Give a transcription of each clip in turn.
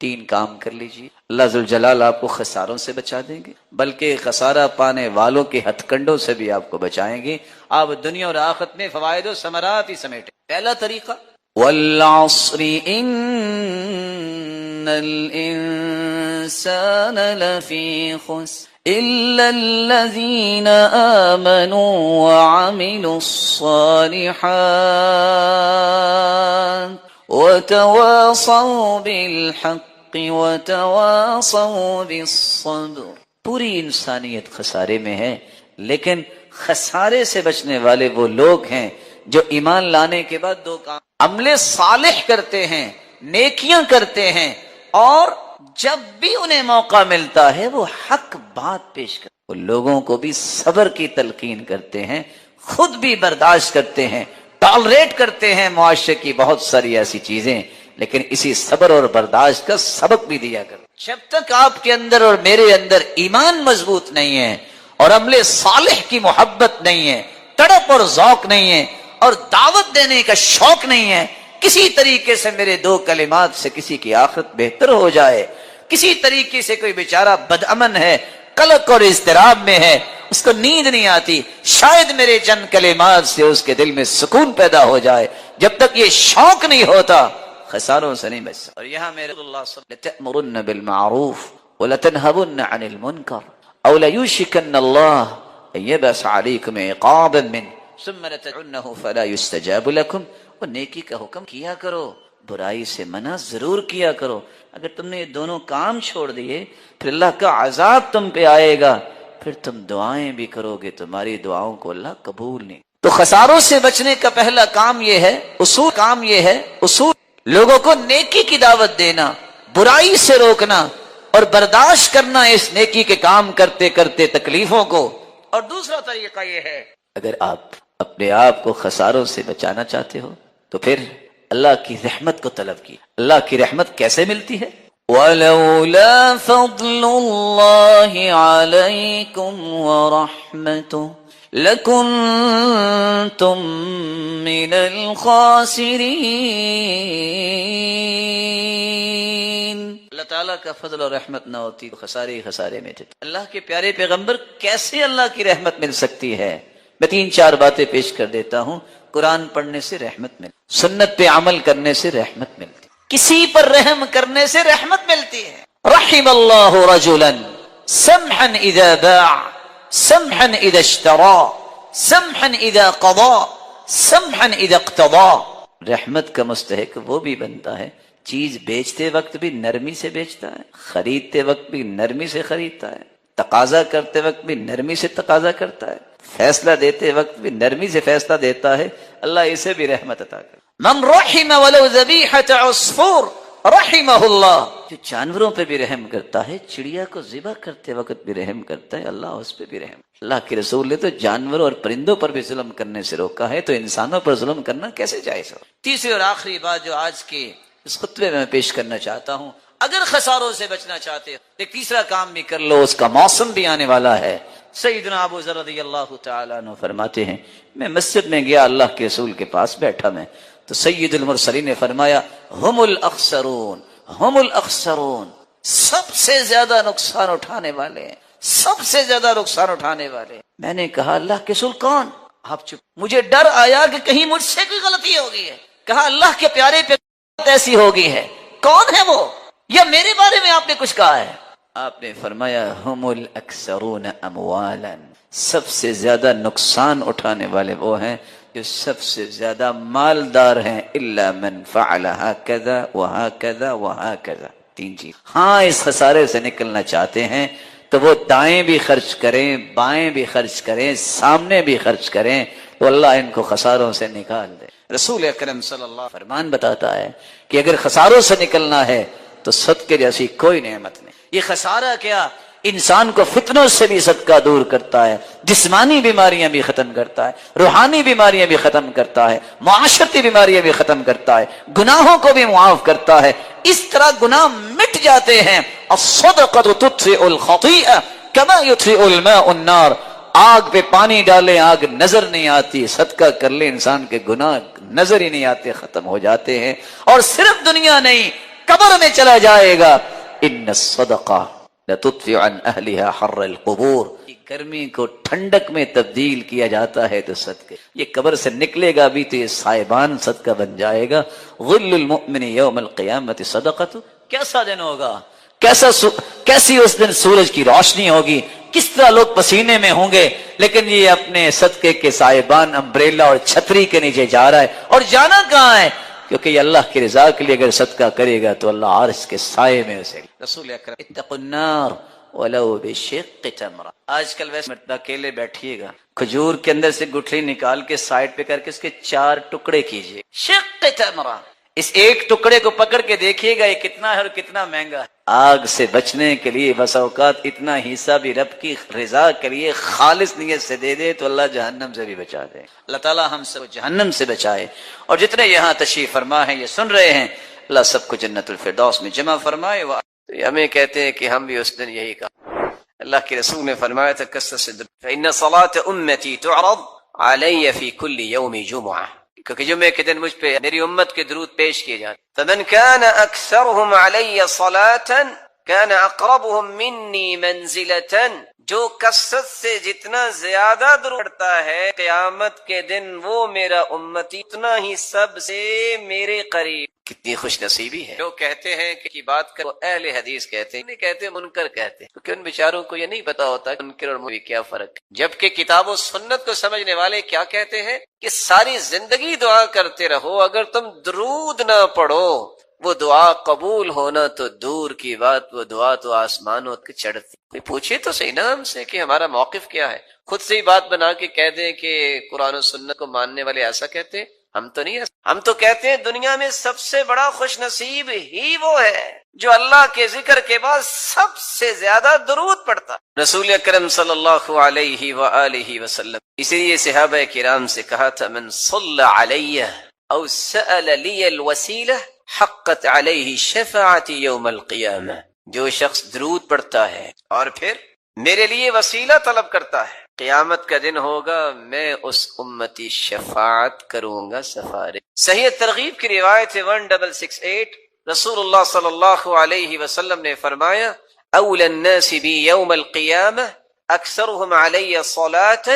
3 کام کر لیجیے، اللہ ذوالجلال آپ کو خساروں سے بچا دیں گے، بلکہ خسارہ پانے والوں کے ہتھ کنڈوں سے بھی آپ کو بچائیں گے۔ آپ دنیا اور آخرت میں فوائد و ثمرات ہی سمیٹیں۔ پہلا طریقہ، والعصر ان الانسان لفی خسر الا الذین آمنوا وعملوا الصالحات وتواصوا بالحق وتواصوا بالصبر۔ پوری انسانیت خسارے میں ہے، لیکن خسارے سے بچنے والے وہ لوگ ہیں جو ایمان لانے کے بعد 2 کام، عمل صالح کرتے ہیں، نیکیاں کرتے ہیں، اور جب بھی انہیں موقع ملتا ہے وہ حق بات پیش کرتے ہیں، وہ لوگوں کو بھی صبر کی تلقین کرتے ہیں، خود بھی برداشت کرتے ہیں، ٹالریٹ کرتے ہیں معاشرے کی بہت ساری ایسی چیزیں، لیکن اسی صبر اور برداشت کا سبق بھی دیا کرتے۔ جب تک آپ کے اندر اور میرے اندر ایمان مضبوط نہیں ہے اور عمل صالح کی محبت نہیں ہے، تڑپ اور ذوق نہیں ہے، اور دعوت دینے کا شوق نہیں ہے، کسی طریقے سے میرے 2 کلمات سے کسی کی آخرت بہتر ہو جائے، کسی طریقے سے کوئی بیچارہ بدامن ہے، قلق اور اضطراب میں ہے، اس کو نیند نہیں آتی، شاید میرے چند کلمات سے اس کے دل میں سکون پیدا ہو جائے، جب تک یہ شوق نہیں ہوتا خساروں سے نہیں بچ سکتا۔ اور یہاں میرے اللہ صلی اللہ علیہ وسلم لَتَأْمُرُنَّ بِالْمَعْرُوفِ وَلَتَنْهَوُنَّ عَنِ الْمُنْكَرِ أَوْ لَيُوشِكَنَّ اللَّهُ أَن يَبْعَثَ عَلَيْكُمْ عِقَابًا مِّنْهُ ثُمَّ لَتَدْعُنَّهُ فَلَا يُسْتَجَابُ لَكُمْ۔ وہ نیکی کا حکم کیا کرو، برائی سے منع ضرور کیا کرو۔ اگر تم نے یہ دونوں کام چھوڑ دیے پھر اللہ کا عذاب تم پہ آئے گا، پھر تم دعائیں بھی کرو گے، تمہاری دعاؤں کو اللہ قبول نہیں۔ تو خساروں سے بچنے کا پہلا کام یہ ہے، اصول لوگوں کو نیکی کی دعوت دینا، برائی سے روکنا اور برداشت کرنا اس نیکی کے کام کرتے کرتے تکلیفوں کو۔ اور دوسرا طریقہ یہ ہے، اگر آپ اپنے آپ کو خساروں سے بچانا چاہتے ہو تو پھر اللہ کی رحمت کو طلب کی۔ اللہ کی رحمت کیسے ملتی ہے؟ وَلَوْلَا فَضْلُ اللَّهِ عَلَيْكُمْ وَرَحْمَتُهُ لَكُنْتُمْ مِنَ الْخَاسِرِينَ۔ اللہ تعالیٰ کا فضل اور رحمت نہ ہوتی تو خسارے ہی خسارے میں تھے۔ اللہ کے پیارے پیغمبر کیسے اللہ کی رحمت مل سکتی ہے؟ میں 3-4 باتیں پیش کر دیتا ہوں۔ قرآن پڑھنے سے رحمت ملتی، سنت پہ عمل کرنے سے رحمت ملتی، کسی پر رحم کرنے سے رحمت ملتی ہے۔ رحم اللہ رجلا سمحا اذا باع سمحا اذا اشترى سمحا اذا قضى سمحا اذا اقتضى۔ رحمت کا مستحق وہ بھی بنتا ہے چیز بیچتے وقت بھی نرمی سے بیچتا ہے، خریدتے وقت بھی نرمی سے خریدتا ہے، تقاضا کرتے وقت بھی نرمی سے تقاضا کرتا ہے، فیصلہ دیتے وقت بھی نرمی سے فیصلہ دیتا ہے۔ اللہ اسے بھی رحمت عطا کرے۔ من رحم ولو ذبیحۃ عصفور رحمہ اللہ، جو جانوروں پہ بھی رحم کرتا ہے، چڑیا کو ذبح کرتے وقت بھی رحم کرتا ہے، اللہ اس پہ بھی رحم۔ اللہ کے رسول نے تو جانوروں اور پرندوں پر بھی ظلم کرنے سے روکا ہے، تو انسانوں پر ظلم کرنا کیسے جائز ہو؟ تیسری اور آخری بات جو آج کے اس خطبے میں پیش کرنا چاہتا ہوں، اگر خساروں سے بچنا چاہتے ہو ایک تیسرا کام بھی کر لو، اس کا موسم بھی آنے والا ہے۔ سیدنا ابو ذر رضی اللہ تعالیٰ عنہ فرماتے ہیں، میں مسجد میں گیا، اللہ کے رسول کے پاس بیٹھا میں، تو سید المرسلین نے فرمایا ہم الاخسرون ہم الاخسرون، سب سے زیادہ نقصان اٹھانے والے ہیں، سب سے زیادہ نقصان اٹھانے والے۔ میں نے کہا اللہ کے رسول کون؟ آپ چپ۔ مجھے ڈر آیا کہ کہیں مجھ سے کوئی غلطی ہوگی ہے۔ کہا اللہ کے پیارے پہ ایسی ہوگی ہے، کون ہے وہ؟ یا میرے بارے میں آپ نے کچھ کہا ہے؟ آپ نے فرمایا ہم الاکثرون اموالا، سب سے زیادہ نقصان اٹھانے والے وہ ہیں جو سب سے زیادہ مالدار ہیں، الا من فعل هكذا وهكذا وهكذا۔ 3 چیز۔ ہاں اس خسارے سے نکلنا چاہتے ہیں تو وہ دائیں بھی خرچ کریں، بائیں بھی خرچ کریں، سامنے بھی خرچ کریں، تو اللہ ان کو خساروں سے نکال دے۔ رسول اکرم صلی اللہ علیہ وسلم فرمان بتاتا ہے کہ اگر خساروں سے نکلنا ہے تو صدقے جیسی کوئی نعمت نہیں۔ یہ خسارہ کیا؟ انسان کو فتنوں سے بھی صدقہ دور کرتا ہے، جسمانی بیماریاں بھی ختم کرتا ہے، روحانی بیماریاں بھی ختم کرتا ہے، معاشرتی بیماریاں بھی ختم کرتا ہے، گناہوں کو بھی معاف کرتا ہے۔ اس طرح گناہ مٹ جاتے ہیں۔ الصدقۃ تطفئ الخطیئہ کما یطفئ الماء النار۔ آگ پہ پانی ڈالے آگ نظر نہیں آتی، صدقہ کر لے انسان کے گناہ نظر ہی نہیں آتے، ختم ہو جاتے ہیں۔ اور صرف دنیا نہیں، قبر میں چلا جائے گا. ان الصدقہ لتطفئ عن اہلھا حر القبور. گرمی کو ٹھنڈک میں تبدیل کیا جاتا ہے تو صدقے. یہ قبر سے نکلے گا بھی تو یہ سائبان صدقہ بن جائے گا. ظل المؤمن یوم القیامت صدقۃ. کیسا دن ہوگا، کیسی اس دن سورج کی روشنی ہوگی، کس طرح لوگ پسینے میں ہوں گے، لیکن یہ اپنے صدقے کے سائبان امبریلا اور چھتری کے نیچے جا رہا ہے. اور جانا کہاں ہے؟ کیونکہ یہ اللہ کی رضا کے لیے اگر صدقہ کرے گا تو اللہ عرش کے سائے میں اسے. رسول اکرم اتقوا النار ولو بشق تمرہ. آج کل ویسے اکیلے بیٹھیے گا، کھجور کے اندر سے گٹھلی نکال کے سائڈ پہ کر کے اس کے 4 ٹکڑے کیجئے. شق تمرہ، اس ایک ٹکڑے کو پکڑ کے دیکھیے گا یہ کتنا ہے اور کتنا مہنگا ہے. آگ سے بچنے کے لیے بس اوقات اتنا حصہ بھی رب کی رضا کے لیے خالص نیت سے دے دے تو اللہ جہنم سے بھی بچا دے. اللہ تعالی ہم سب جہنم سے بچائے. اور جتنے یہاں تشریف فرما ہیں، یہ سن رہے ہیں، اللہ سب کو جنت الفردوس میں جمع فرمائے. ہمیں کہتے ہیں کہ ہم بھی اس دن یہی کہا. اللہ کے رسول نے فرمایا تھا کثرت سے فإن صلاة امتی تعرض علی فی کل یوم جمعہ، کیونکہ جمعے کے دن مجھ پہ میری امت کے درود پیش کیے جاتے. فمن كان اکثرهم علی صلاة كان اقربهم منی منزلة، جو کثرت سے جتنا زیادہ درود پڑھتا ہے قیامت کے دن وہ میرا امتی اتنا ہی سب سے میرے قریب. کتنی خوش نصیبی ہے. لوگ کہتے ہیں کہ بات کر اہل حدیث کہتے ہیں، نہیں کہتے منکر کہتے ہیں، کیونکہ ان بیچاروں کو یہ نہیں پتا ہوتا کہ منکر اور مومن کیا فرق ہے. جبکہ کتاب و سنت کو سمجھنے والے کیا کہتے ہیں کہ ساری زندگی دعا کرتے رہو، اگر تم درود نہ پڑھو وہ دعا قبول ہونا تو دور کی بات، وہ دعا تو آسمانوں تک چڑھتی. کوئی پوچھے تو صحیح نا ہم سے کہ ہمارا موقف کیا ہے. خود سے ہی بات بنا کے کہہ دیں کہ قرآن و سنت کو ماننے والے ایسا کہتے ہیں. ہم تو نہیں، ہم تو کہتے ہیں دنیا میں سب سے بڑا خوش نصیب ہی وہ ہے جو اللہ کے ذکر کے بعد سب سے زیادہ درود پڑھتا. رسول اکرم صلی اللہ علیہ وآلہ وسلم اسی لیے صحابہ کرام سے کہا تھا من صلی علی او سأل لی الوسیلہ حقت علیہ شفاعتی یوم القیامہ. جو شخص درود پڑھتا ہے اور پھر میرے لیے وسیلہ طلب کرتا ہے، قیامت کا دن ہوگا میں اس امتی شفاعت کروں گا، سفارش. صحیح ترغیب کی روایت 1668 رسول اللہ صلی اللہ علیہ وسلم نے فرمایا اول الناس بی یوم القیامہ اکثرهم علی صلاۃ.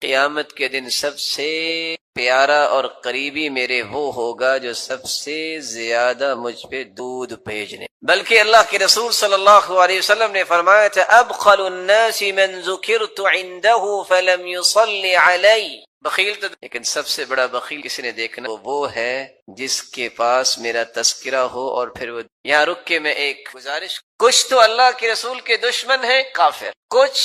قیامت کے دن سب سے پیارا اور قریبی میرے وہ ہوگا جو سب سے زیادہ مجھ پہ دودھ بھیجنے. بلکہ اللہ کے رسول صلی اللہ علیہ وسلم نے فرمایا تھا ابخل الناس من ذکرت عنده فلم يصلي علی. بخیل تو لیکن سب سے بڑا بخیل کسی نے دیکھنا وہ ہے جس کے پاس میرا تذکرہ ہو اور پھر وہ. یہاں رک کے میں ایک گزارش، کچھ تو اللہ کے رسول کے دشمن ہیں کافر، کچھ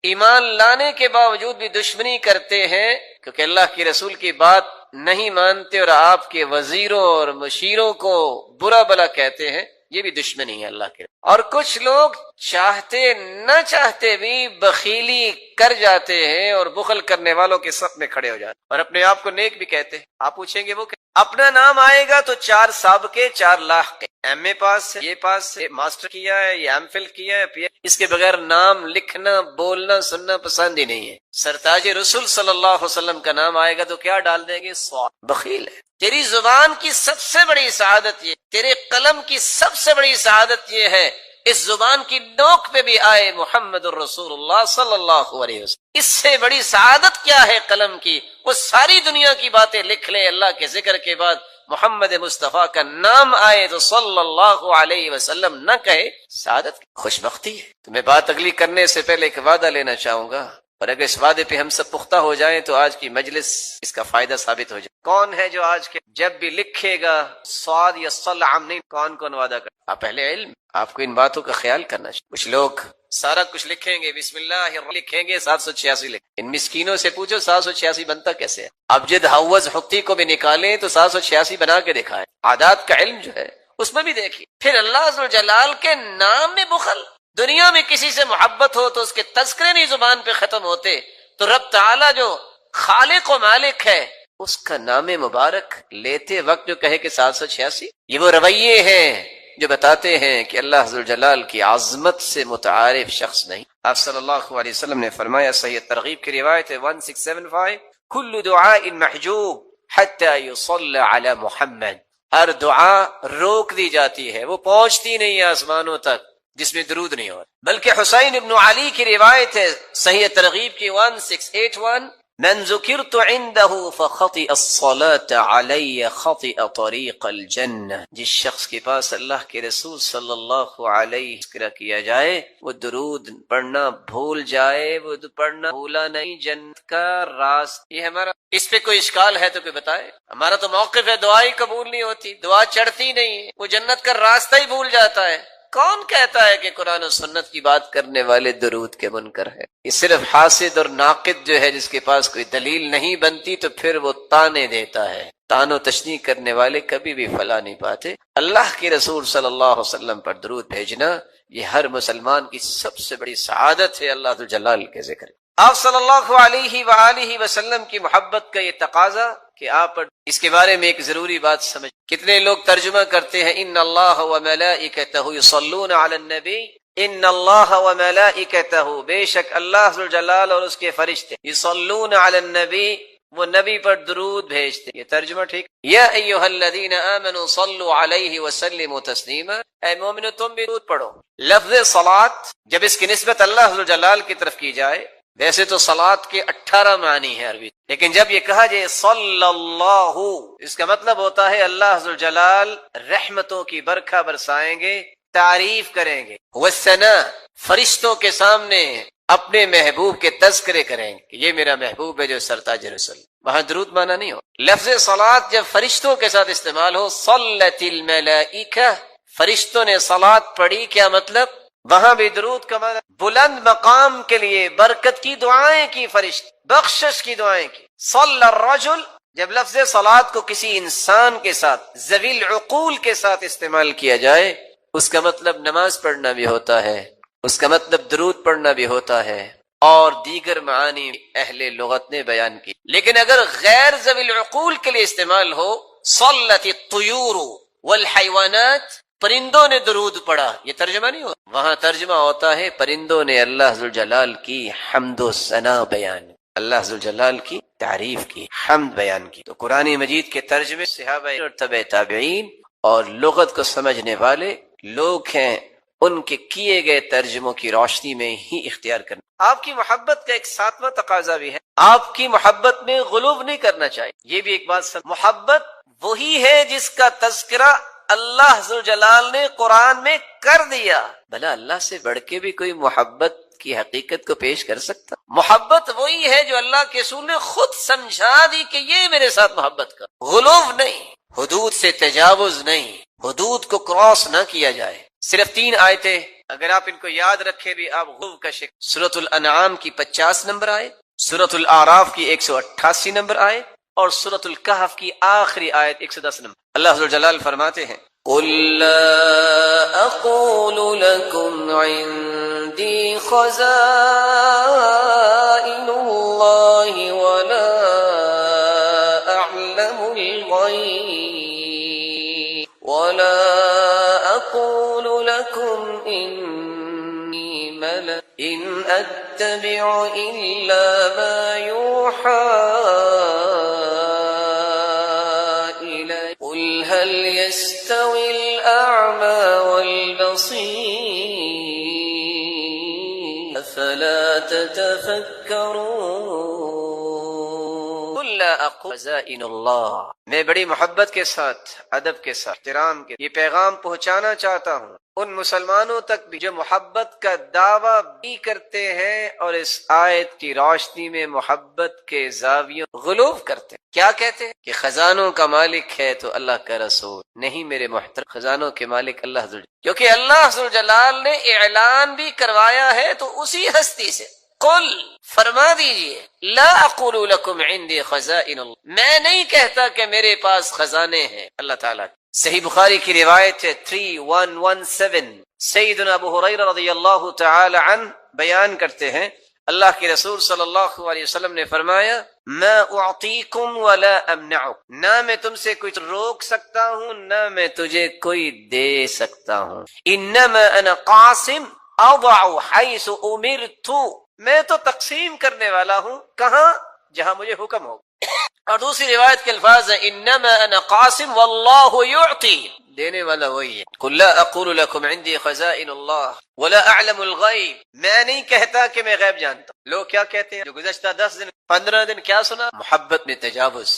ایمان لانے کے باوجود بھی دشمنی کرتے ہیں کیونکہ اللہ کے رسول کی بات نہیں مانتے اور آپ کے وزیروں اور مشیروں کو برا بلا کہتے ہیں. یہ بھی دشمنی ہے اللہ کے. اور کچھ لوگ چاہتے نہ چاہتے بھی بخیلی کر جاتے ہیں اور بخل کرنے والوں کے صف میں کھڑے ہو جاتے ہیں اور اپنے آپ کو نیک بھی کہتے ہیں. آپ پوچھیں گے وہ اپنا نام آئے گا تو 4 سابقے 4 لاحقے، ایم اے پاس ہے، یہ پاس ہے، ماسٹر کیا ہے، یہ ایم فل کیا ہے، اس کے بغیر نام لکھنا بولنا سننا پسند ہی نہیں ہے. سرتاج رسول صلی اللہ علیہ وسلم کا نام آئے گا تو کیا ڈال دیں گے؟ بخیل ہے. تیری زبان کی سب سے بڑی سعادت یہ، تیرے قلم کی سب سے بڑی سعادت یہ ہے اس زبان کی نوک پہ بھی آئے محمد الرسول اللہ صلی اللہ علیہ وسلم. اس سے بڑی سعادت کیا ہے قلم کی؟ وہ ساری دنیا کی باتیں لکھ لے، اللہ کے ذکر کے بعد محمد مصطفیٰ کا نام آئے تو صلی اللہ علیہ وسلم نہ کہے، سعادت خوش بختی ہے. تو میں بات اگلی کرنے سے پہلے ایک وعدہ لینا چاہوں گا، اور اگر اس وعدے پہ ہم سب پختہ ہو جائیں تو آج کی مجلس اس کا فائدہ ثابت ہو جائے. کون ہے جو آج کے جب بھی لکھے گا صاد یا صل عام نہیں، کون وعدہ کر؟ آپ اہل علم، آپ کو ان باتوں کا خیال کرنا چاہیے. کچھ لوگ سارا کچھ لکھیں گے، بسم اللہ لکھیں گے، 786 لکھیں. ان مسکینوں سے پوچھو 786 بنتا کیسے ہے؟ ابجد حوض حقی کو بھی نکالیں تو 786 بنا کے دکھائیں. عادات کا علم جو ہے اس میں بھی دیکھیے. پھر اللہ عز و جلال کے نام میں بخل. دنیا میں کسی سے محبت ہو تو اس کے تذکرے نہیں زبان پہ ختم ہوتے، تو رب تعالیٰ جو خالق و مالک ہے اس کا نام مبارک لیتے وقت جو کہے کہ 786، یہ وہ رویے ہیں جو بتاتے ہیں کہ اللہ عز و جلال کی عظمت سے متعارف شخص نہیں. آپ صلی اللہ علیہ وسلم نے فرمایا، صحیح ترغیب کی روایت ہے 1675 کل دعاء محجوب حتی یصلی علی محمد. ہر دعا روک دی جاتی ہے، وہ پہنچتی نہیں ہے آسمانوں تک جس میں درود نہیں ہو، بلکہ حسین ابن علی کی روایت ہے صحیح ترغیب کی 1681، من ذکرت عنده فخطئ الصلاة علی خطئ طریق الجنہ، جس شخص کے پاس اللہ کے رسول صلی اللہ علیہ وسلم کیا جائے وہ درود پڑھنا بھول جائے، وہ پڑھنا بھولا نہیں جنت کا راستہ۔ یہ ہمارا اس پہ کوئی اشکال ہے تو کوئی بتائے؟ ہمارا تو موقف ہے دعا ہی قبول نہیں ہوتی، دعا چڑھتی نہیں ہے، وہ جنت کا راستہ ہی بھول جاتا ہے۔ کون کہتا ہے کہ قرآن و سنت کی بات کرنے والے درود کے منکر ہے؟ یہ صرف حاسد اور ناقد جو ہے جس کے پاس کوئی دلیل نہیں بنتی تو پھر وہ تانے دیتا ہے۔ تان و تشنیع کرنے والے کبھی بھی فلا نہیں پاتے۔ اللہ کے رسول صلی اللہ علیہ وسلم پر درود بھیجنا یہ ہر مسلمان کی سب سے بڑی سعادت ہے اللہ ذوالجلال کے ذکر۔ آپ صلی اللہ علیہ وآلہ وسلم کی محبت کا یہ تقاضا کہ آپ اس کے بارے میں ایک ضروری بات سمجھ، کتنے لوگ ترجمہ کرتے ہیں ان اللہ وملائکتہ یصلون علی النبی، ان اللہ وملائکتہ، بے شک اللہ ذوالجلال اور اس کے فرشتے، یصلون علی النبی، وہ نبی پر درود بھیجتے۔ یہ ترجمہ ٹھیک؟ یا ایھا الذین آمنوا صلوا علیہ وسلموا تسلیما، اے مومنو تم بھی درود پڑھو۔ لفظ صلاۃ جب اس کی نسبت اللہ ذوالجلال کی طرف کی جائے، ویسے تو صلاۃ کے 18 معنی ہیں عربی، لیکن جب یہ کہا جائے صلی اللہ، اس کا مطلب ہوتا ہے اللہ ذوالجلال رحمتوں کی برکھا برسائیں گے، تعریف کریں گے، والثناء، فرشتوں کے سامنے اپنے محبوب کے تذکرے کریں گے کہ یہ میرا محبوب ہے جو سرتاج رسل۔ وہاں درود مانا نہیں ہو۔ لفظ صلاۃ جب فرشتوں کے ساتھ استعمال ہو، صلت الملائکہ، فرشتوں نے صلاۃ پڑھی، کیا مطلب؟ وہاں بھی درود کا معنی بلند مقام کے لیے برکت کی دعائیں کی، فرشت بخشش کی دعائیں کی۔ صلی الرجل، جب لفظ صلاۃ کو کسی انسان کے ساتھ ذوی العقول کے ساتھ استعمال کیا جائے، اس کا مطلب نماز پڑھنا بھی ہوتا ہے، اس کا مطلب درود پڑھنا بھی ہوتا ہے، اور دیگر معانی اہل لغت نے بیان کی۔ لیکن اگر غیر ذوی العقول کے لیے استعمال ہو، صلت الطیور والحیوانات، پرندوں نے درود پڑھا، یہ ترجمہ نہیں ہو، وہاں ترجمہ ہوتا ہے پرندوں نے اللہ ذوالجلال کی حمد و ثنا بیان، اللہ ذوالجلال کی تعریف کی، حمد بیان کی۔ تو قرآن مجید کے ترجمے صحابہ اور تبع تابعین اور لغت کو سمجھنے والے لوگ ہیں، ان کے کیے گئے ترجموں کی روشنی میں ہی اختیار کرنا۔ آپ کی محبت کا ایک ساتواں تقاضا بھی ہے، آپ کی محبت میں غلو نہیں کرنا چاہیے۔ یہ بھی ایک بات محبت وہی ہے جس کا تذکرہ اللہ ذوالجلال نے قرآن میں کر دیا۔ بھلا اللہ سے بڑھ کے بھی کوئی محبت کی حقیقت کو پیش کر سکتا؟ محبت وہی ہے جو اللہ کے رسول نے خود سمجھا دی کہ یہ میرے ساتھ محبت کر، غلو نہیں، حدود سے تجاوز نہیں، حدود کو کراس نہ کیا جائے۔ صرف 3 آیتیں اگر آپ ان کو یاد رکھے بھی آپ غلو کا شکار۔ سورۃ الانعام کی 50 نمبر آیت، سورۃ الاعراف کی 188 نمبر آیت، اور سورۃ الکہف کی آخری آیت 110 نمبر۔ اللہ ذوالجلال فرماتے ہیں قل لا اقول لكم عندي خزائن الله ولا اعلم الغيب ولا اقول لكم اني ملك ان اتبع الا ما يوحى هل يستوي الأعمى والبصير أفلا تتفكرون قل لا أقول خزائن الله، میں بڑی محبت کے ساتھ، ادب کے ساتھ، احترام کے یہ پیغام پہنچانا چاہتا ہوں ان مسلمانوں تک بھی جو محبت کا دعویٰ بھی کرتے ہیں اور اس آیت کی روشنی میں محبت کے زاویوں غلو کرتے ہیں۔ کیا کہتے ہیں کہ خزانوں کا مالک ہے تو اللہ کا رسول نہیں، میرے محترم، خزانوں کے مالک اللہ ذوالجلال، کیونکہ اللہ ذوالجلال نے اعلان بھی کروایا ہے تو اسی ہستی سے۔ قل، فرما دیجئے، لا اقول لکم عندي خزائن اللہ، میں نہیں کہتا کہ میرے پاس خزانے ہیں اللہ تعالیٰ۔ صحیح بخاری کی روایت ہے 3117، سیدنا ابو ہریرہ رضی اللہ تعالی عنہ بیان کرتے ہیں اللہ کے رسول صلی اللہ علیہ وسلم نے فرمایا ما اعطیکم ولا امنعک، نہ میں تم سے کچھ روک سکتا ہوں نہ میں تجھے کوئی دے سکتا ہوں، انما انا قاسم اضع حیث امرت، میں تو تقسیم کرنے والا ہوں، کہاں؟ جہاں مجھے حکم ہو۔ اور دوسری روایت کے الفاظ ہیں انما انا قاسم واللہ یعطی، دینے والا وہی ہے۔ قل لا اقول لكم عندي خزائن اللہ ولا اعلم الغیب، میں نہیں کہتا کہ میں غیب جانتا ہوں۔ لوگ کیا کہتے ہیں جو گزشتہ 10 دن 15 دن کیا سنا؟ محبت میں تجاوز،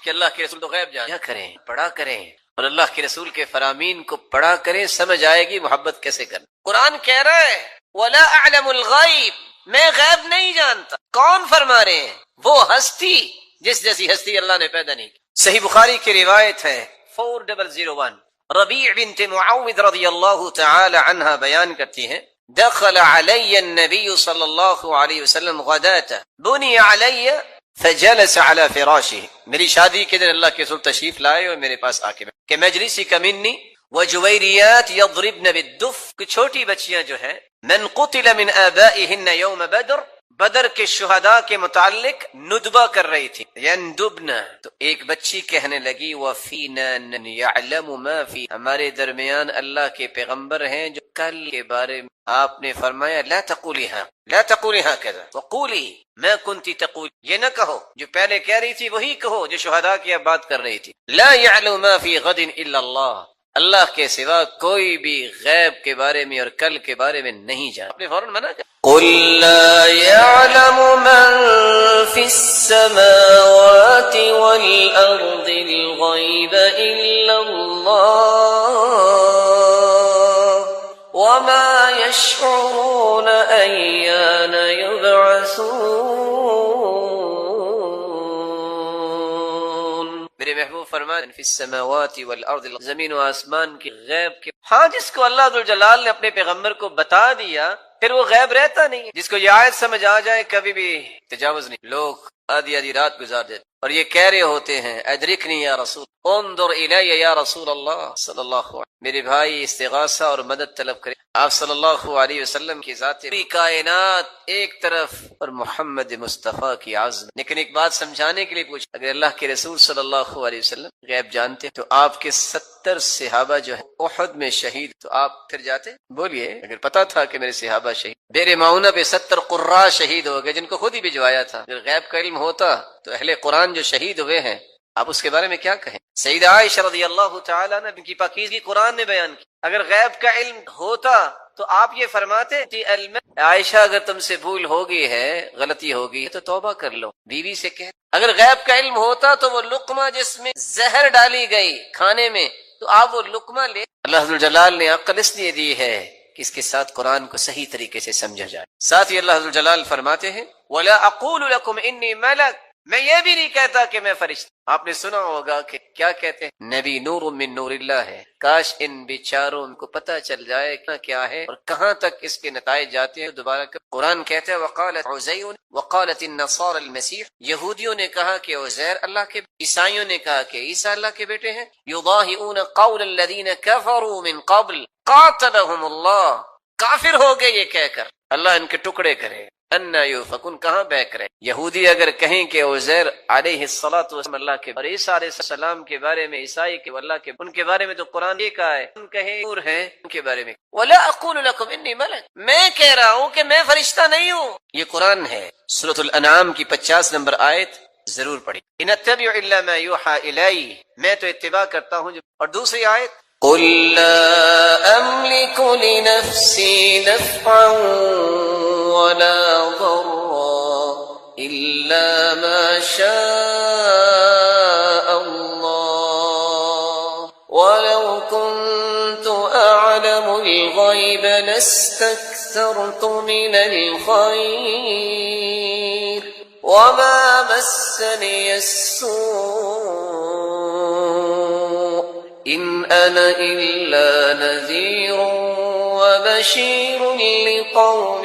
کہ اللہ کے رسول تو غیب جانتے، کیا کریں؟ پڑھا کریں اور اللہ کے رسول کے فرامین کو پڑھا کریں، سمجھ آئے گی محبت کیسے کرنا۔ قرآن کہہ رہا ہے ولا اعلم الغیب، میں غیب نہیں جانتا۔ کون فرما رہے ہیں؟ وہ ہستی جس جیسی ہستی اللہ نے پیدا نہیں کی۔ صحیح بخاری کی روایت ہے 4001، ربیع بنت معوذ رضی اللہ تعالی عنہ بیان کرتی ہیں دخل علی النبی صلی اللہ علیہ وسلم غداۃ بنی علی فجلس على فراشه، میری شادی کے دن اللہ کے رسول تشریف لائے اور میرے پاس آ کے کہ مجلسی کمنی وجویریات یضربن بالدف، کہ چھوٹی بچیاں جو ہیں من قتل من آبائهن یوم بدر، بدر کے شہداء کے متعلق ندبہ کر رہی تھی، یندبنا، تو ایک بچی کہنے لگی وفینا یعلم ما فی، ہمارے درمیان اللہ کے پیغمبر ہیں جو کل کے بارے میں آپ نے فرمایا لا تقولی ہاں، لا تقولی ہاں کذا وقولی ما کنتی تقول، یہ نہ کہو جو پہلے کہہ رہی تھی وہی کہو جو شہداء کی اب بات کر رہی تھی۔ لا يعلم ما فی غد الا اللہ، اللہ کے سوا کوئی بھی غیب کے بارے میں اور کل کے بارے میں نہیں جانتا۔ آپ نے فوراً منع کیا قل لا يعلم من في السماوات والأرض الغيب إلا الله وما يشعرون أيان يبعثون۔ میرے محبوب فرمان فی السماوات والارض، زمین و آسمان کی غیب کے، ہاں جس کو اللہ ذوالجلال نے اپنے پیغمبر کو بتا دیا پھر وہ غیب رہتا نہیں۔ جس کو یہ آیت سمجھ آ جائے کبھی بھی تجاوز نہیں۔ لوگ آدھی آدھی رات گزار دیتے اور یہ کہہ رہے ہوتے ہیں ادرکنی یا رسول، انظر الی یا رسول اللہ صلی اللہ علیہ وسلم، میرے بھائی استغاثہ اور مدد طلب کرے آپ صلی اللہ علیہ وسلم کی ذات، پوری کائنات ایک طرف اور محمد مصطفیٰ کی عظمت۔ لیکن ایک بات سمجھانے کے لیے پوچھ، اگر اللہ کے رسول صلی اللہ علیہ وسلم غیب جانتے تو آپ کے 70 صحابہ جو ہے احد میں شہید، تو آپ پھر جاتے؟ بولیے، اگر پتا تھا کہ میرے صحابہ شہید، بیر معونہ پہ 70 قراء شہید ہو گئے جن کو خود ہی بھجوایا تھا، اگر غیب کا علم ہوتا تو اہل قرآن جو شہید ہوئے ہیں آپ اس کے بارے میں کیا کہیں؟ سیدہ عائشہ رضی اللہ تعالیٰ نے ان کی پاکیزگی قرآن نے بیان کی، اگر غیب کا علم ہوتا تو آپ یہ فرماتے عائشہ اگر تم سے بھول ہوگی ہے، غلطی ہوگی تو توبہ کر لو، بیوی سے کہہ۔ اگر غیب کا علم ہوتا تو وہ لقمہ جس میں زہر ڈالی گئی کھانے میں تو آپ وہ لقمہ لے۔ اللہ جلال نے عقل اس لیے دی ہے کہ اس کے ساتھ قرآن کو صحیح طریقے سے سمجھا جائے۔ ساتھ ہی اللہ جلال فرماتے ہیں وَلَا أَقُولُ لَكُمْ إِنِّي مَلَكٌ، میں یہ بھی نہیں کہتا کہ میں فرشتہ۔ آپ نے سنا ہوگا کہ کیا کہتے ہیں نبی نور من نور اللہ ہے، کاش ان بیچاروں کو پتہ چل جائے کیا ہے اور کہاں تک اس کے نتائج جاتے ہیں۔ دوبارہ قرآن کہتا ہے وقالت عزیر وقالت النصارى المسیح، یہودیوں نے کہا کہ عزیر اللہ کے، عیسائیوں نے کہا کہ عیسیٰ اللہ کے بیٹے ہیں۔ یضاہئون قول الذین کفروا من قبل قاتلهم اللہ، کافر ہو گئے یہ کہہ کر اللہ ان کے ٹکڑے کرے۔ انا یؤفکون، کہاں بہک رہے؟ یہودی اگر کہیں کہ عزیر علیہ الصلوۃ والسلام اللہ کے، اور عیسیٰ علیہ السلام کے بارے میں، عیسائی کے اللہ کے، ان کے بارے میں تو قرآن یہ کہا ہے، ان کہیں نور ہیں ان کے بارے میں۔ ولا اقول لكم انی ملک، میں کہہ رہا ہوں کہ میں فرشتہ نہیں ہوں، یہ قرآن ہے۔ سورۃ الانعام کی 50 نمبر آیت ضرور پڑھی، ان اتبع الا ما یوحى الی، میں تو اتباع کرتا ہوں۔ اور دوسری آیت قل لا املك لنفسي نفعا ولا ضرا الا ما شاء الله ولو كنت اعلم الغيب لاستكثرت من الخير وما مسني السوء إن أنا إلا نذير وبشير لقوم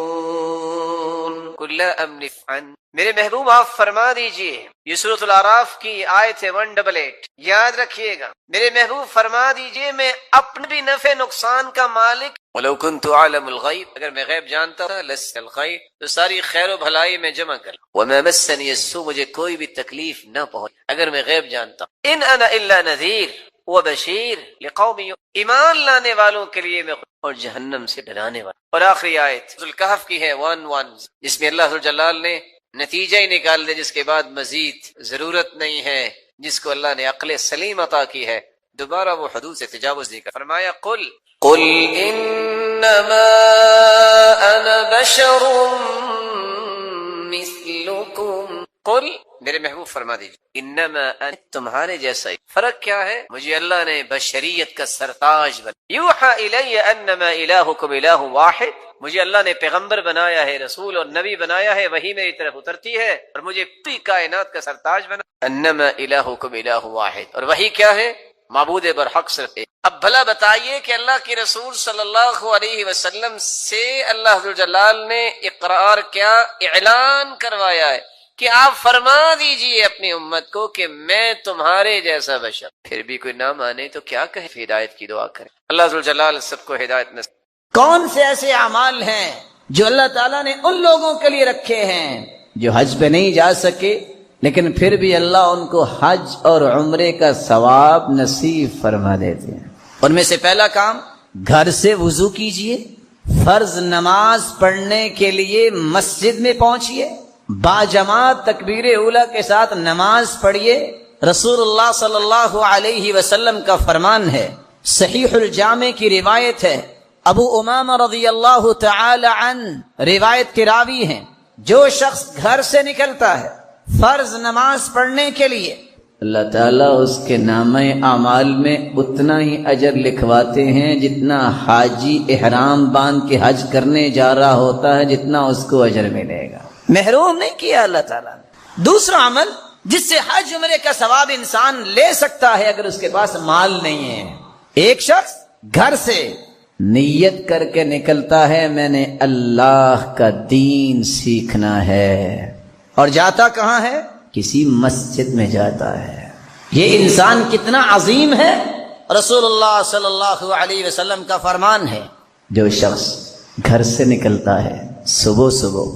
يؤمنون قل لا أملك عن، میرے محبوب آپ فرما دیجئے، یہ سورۃ الاعراف کی آیت ہے 188، یاد رکھیے گا، میرے محبوب فرما دیجئے میں اپنے بھی نفع نقصان کا مالک، وَلَوْ كُنْتُ أَعْلَمُ الْغَيْبَ، اگر میں غیب جانتا تھا لَسْتَ الْخَيْرَ، تو ساری خیر و بھلائی میں جمع کر، وَمَا مَسَّنِيَ السُّوءُ، مجھے کوئی بھی تکلیف نہ پہنچ اگر میں غیب جانتا، إِنْ أَنَا إِلَّا نَذِيرٌ، وبشیر لقوم ایمان لانے والوں کے لیے میں اور جہنم سے ڈرانے والا. اور آخری آیت سورۃ الکہف کی ہے 1:1 جس میں اللہ جلال نے نتیجہ ہی نکال دے جس کے بعد مزید ضرورت نہیں ہے. جس کو اللہ نے عقل سلیم عطا کی ہے دوبارہ وہ حدود سے تجاوز نہیں کر. فرمایا قل انما انا بشر مثلکم. قل میرے محبوب فرما دیجیے انما انا تمہارے جیسا ہی. فرق کیا ہے؟ مجھے اللہ نے بشریت کا سرتاج بنا. یوحى الی انما الہکم الہ واحد. مجھے اللہ نے پیغمبر بنایا ہے، رسول اور نبی بنایا ہے، وہی میری طرف اترتی ہے اور مجھے پوری کائنات کا سرتاج بنا. انما الہکم الہ واحد. اور وہی کیا ہے؟ معبود برحق صرف ایک. اب بھلا بتائیے کہ اللہ کے رسول صلی اللہ علیہ وسلم سے اللہ جلال نے اقرار کیا، اعلان کروایا ہے کہ آپ فرما دیجئے اپنی امت کو کہ میں تمہارے جیسا بشر. پھر بھی کوئی نہ مانے تو کیا کہے؟ ہدایت کی دعا کرے. اللہ جلال سب کو ہدایت نصیب. کون سے ایسے اعمال ہیں جو اللہ تعالیٰ نے ان لوگوں کے لیے رکھے ہیں جو حج پہ نہیں جا سکے لیکن پھر بھی اللہ ان کو حج اور عمرے کا ثواب نصیب فرما دیتے ہیں؟ ان میں سے پہلا کام، گھر سے وضو کیجئے، فرض نماز پڑھنے کے لیے مسجد میں پہنچیے، باجماعت تکبیر اولیٰ کے ساتھ نماز پڑھیے. رسول اللہ صلی اللہ علیہ وسلم کا فرمان ہے، صحیح الجامع کی روایت ہے، ابو امامہ رضی اللہ تعالی عنہ روایت کے راوی ہیں، جو شخص گھر سے نکلتا ہے فرض نماز پڑھنے کے لیے اللہ تعالیٰ اس کے نامہ اعمال میں اتنا ہی اجر لکھواتے ہیں جتنا حاجی احرام باندھ کے حج کرنے جا رہا ہوتا ہے، جتنا اس کو اجر ملے گا. محروم نہیں کیا اللہ تعالیٰ نے. دوسرا عمل جس سے حج عمرے کا ثواب انسان لے سکتا ہے اگر اس کے پاس مال نہیں ہے. ایک شخص گھر سے نیت کر کے نکلتا ہے میں نے اللہ کا دین سیکھنا ہے، اور جاتا کہاں ہے؟ کسی مسجد میں جاتا ہے. یہ انسان کتنا عظیم ہے. رسول اللہ صلی اللہ علیہ وسلم کا فرمان ہے، جو شخص گھر سے نکلتا ہے صبح صبح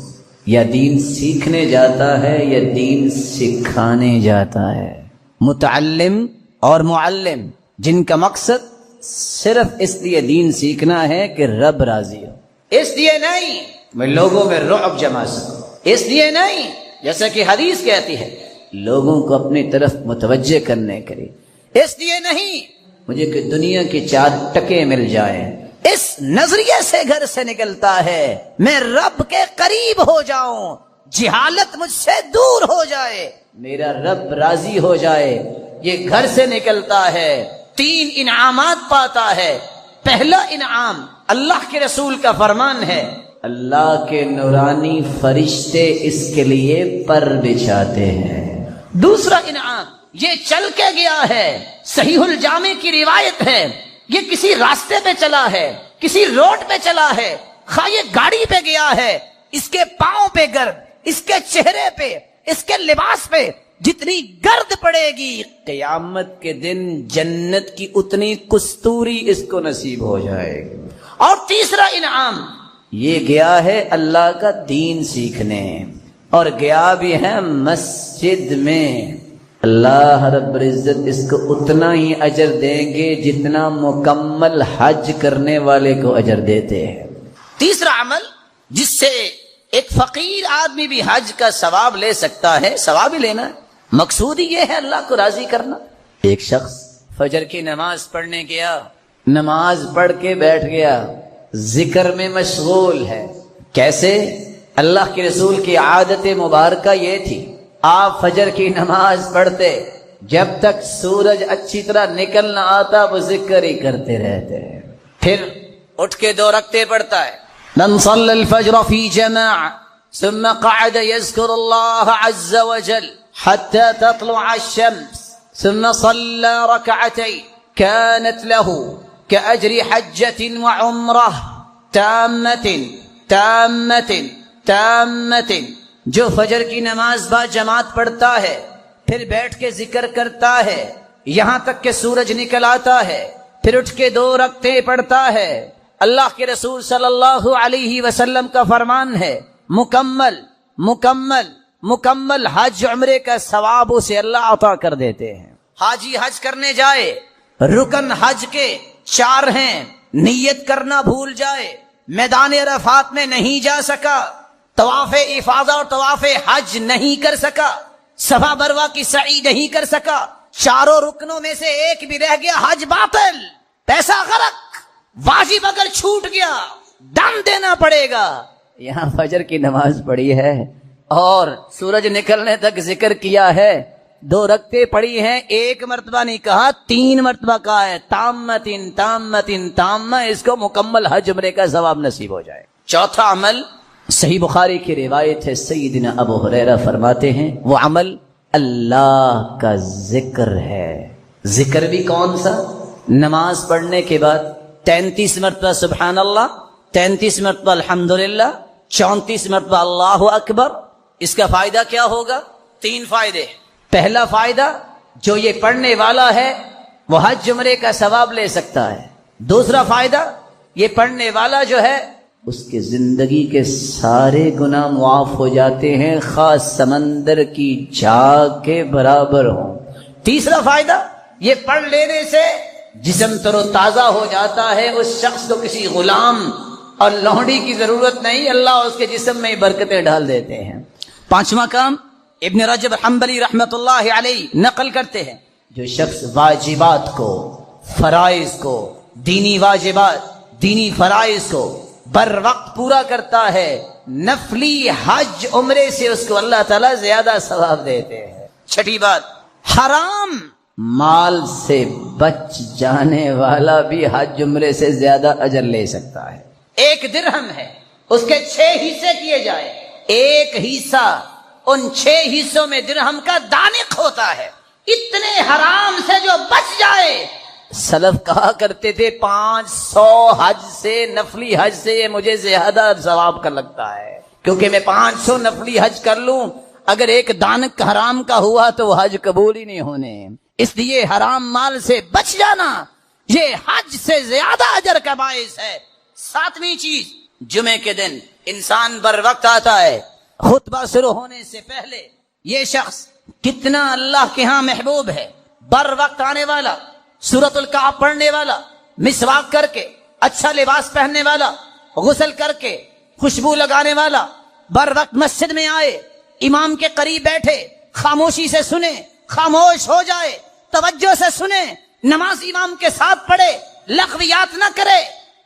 یا دین سیکھنے جاتا ہے یا دین سکھانے جاتا ہے. متعلم اور معلم جن کا مقصد صرف اس لیے دین سیکھنا ہے کہ رب راضی ہو، اس لیے نہیں میں لوگوں میں رعب جما سکوں، اس لیے نہیں جیسا کہ حدیث کہتی ہے لوگوں کو اپنی طرف متوجہ کرنے کے لیے، اس لیے نہیں مجھے کہ دنیا کے 4 ٹکے مل جائیں، اس نظریے سے گھر سے نکلتا ہے میں رب کے قریب ہو جاؤں، جہالت مجھ سے دور ہو جائے، میرا رب راضی ہو جائے. یہ گھر سے نکلتا ہے 3 انعامات پاتا ہے. پہلا انعام اللہ کے رسول کا فرمان ہے، اللہ کے نورانی فرشتے اس کے لیے پر بچھاتے ہیں. دوسرا انعام یہ چل کے گیا ہے، صحیح الجامع کی روایت ہے، یہ کسی راستے پہ چلا ہے، کسی روڈ پہ چلا ہے، خواہ یہ گاڑی پہ گیا ہے، اس کے پاؤں پہ گرد، اس کے چہرے پہ، اس کے لباس پہ جتنی گرد پڑے گی قیامت کے دن جنت کی اتنی کستوری اس کو نصیب ہو جائے گی. اور تیسرا انعام یہ گیا ہے اللہ کا دین سیکھنے، اور گیا بھی ہے مسجد میں. اللہ رب العزت اس کو اتنا ہی اجر دیں گے جتنا مکمل حج کرنے والے کو اجر دیتے ہیں. تیسرا عمل جس سے ایک فقیر آدمی بھی حج کا ثواب لے سکتا ہے، ثواب ہی لینا ہے، مقصود ہی یہ ہے اللہ کو راضی کرنا. ایک شخص فجر کی نماز پڑھنے گیا، نماز پڑھ کے بیٹھ گیا، ذکر میں مشغول ہے. کیسے؟ اللہ کے رسول کی عادت مبارکہ یہ تھی، آپ فجر کی نماز پڑھتے جب تک سورج اچھی طرح نکل نہ آتا وہ ذکر ہی کرتے رہتے. پھر اٹھ کے 2 رکعتیں پڑھتا ہے. من صلى الفجر في جماعة ثم قعد يذكر الله عز وجل حتى تطلع الشمس ثم صلى ركعتين كانت له كأجر حجة وعمرة تامة. جو فجر کی نماز با جماعت پڑھتا ہے پھر بیٹھ کے ذکر کرتا ہے یہاں تک کہ سورج نکل آتا ہے، پھر اٹھ کے 2 رکعتیں پڑھتا ہے، اللہ کے رسول صلی اللہ علیہ وسلم کا فرمان ہے مکمل حج عمرے کا ثواب اسے اللہ عطا کر دیتے ہیں. حاجی حج کرنے جائے رکن حج کے 4 ہیں، نیت کرنا بھول جائے، میدان عرفات میں نہیں جا سکا، طواف افاضہ اور طواف حج نہیں کر سکا، صفا مروہ کی سعی نہیں کر سکا، 4 رکنوں میں سے ایک بھی رہ گیا، حج باطل، پیسہ غرق، واجب اگر چھوٹ گیا دم دینا پڑے گا۔ یہاں فجر کی نماز پڑھی ہے اور سورج نکلنے تک ذکر کیا ہے، 2 رکعتیں پڑھی ہیں، 1 مرتبہ نہیں کہا، 3 مرتبہ کہا ہے، تامتن تامتن تامہ، اس کو مکمل حج عمرے کا ثواب نصیب ہو جائے۔ چوتھا عمل، صحیح بخاری کی روایت ہے، سیدنا ابو ہریرہ فرماتے ہیں، وہ عمل اللہ کا ذکر ہے۔ ذکر بھی کون سا؟ نماز پڑھنے کے بعد 33 مرتبہ سبحان اللہ، 33 مرتبہ الحمدللہ، 34 مرتبہ اللہ اکبر۔ اس کا فائدہ کیا ہوگا؟ 3 فائدے۔ پہلا فائدہ، جو یہ پڑھنے والا ہے وہ حج عمرے کا ثواب لے سکتا ہے۔ دوسرا فائدہ، یہ پڑھنے والا جو ہے اس کے زندگی کے سارے گناہ معاف ہو جاتے ہیں، خاص سمندر کی جھاگ کے برابر ہوں۔ تیسرا فائدہ، یہ پڑھ لینے سے جسم تر و تازہ ہو جاتا ہے، اس شخص کو کسی غلام اور لونڈی کی ضرورت نہیں، اللہ اس کے جسم میں برکتیں ڈال دیتے ہیں۔ 5واں کام، ابن رجب حنبلی رحمت اللہ علیہ نقل کرتے ہیں، جو شخص واجبات کو، فرائض کو، دینی واجبات، دینی فرائض کو بر وقت پورا کرتا ہے، نفلی حج عمرے سے اس کو اللہ تعالیٰ زیادہ ثواب دیتے ہیں۔ چھٹی بات، حرام مال سے بچ جانے والا بھی حج عمرے سے زیادہ اجر لے سکتا ہے۔ 1 درہم ہے، اس کے 6 حصے کیے جائے، 1 حصہ ان 6 حصوں میں درہم کا دانق ہوتا ہے۔ اتنے حرام سے جو بچ جائے، سلف کہا کرتے تھے 500 حج سے، نفلی حج سے یہ مجھے زیادہ ثواب کا لگتا ہے، کیونکہ میں 500 نفلی حج کر لوں، اگر 1 دانق حرام کا ہوا تو وہ حج قبول ہی نہیں ہونے۔ اس لیے حرام مال سے بچ جانا یہ حج سے زیادہ اجر کا باعث ہے۔ 7ویں چیز، جمعے کے دن انسان بر وقت آتا ہے، خطبہ شروع ہونے سے پہلے یہ شخص کتنا اللہ کے ہاں محبوب ہے، بر وقت آنے والا، سورۃ الکہف پڑھنے والا، مسواک کر کے اچھا لباس پہننے والا، غسل کر کے خوشبو لگانے والا، بر وقت مسجد میں آئے، امام کے قریب بیٹھے، خاموشی سے سنے، خاموش ہو جائے، توجہ سے سنے، نماز امام کے ساتھ پڑھے، لغویات نہ کرے،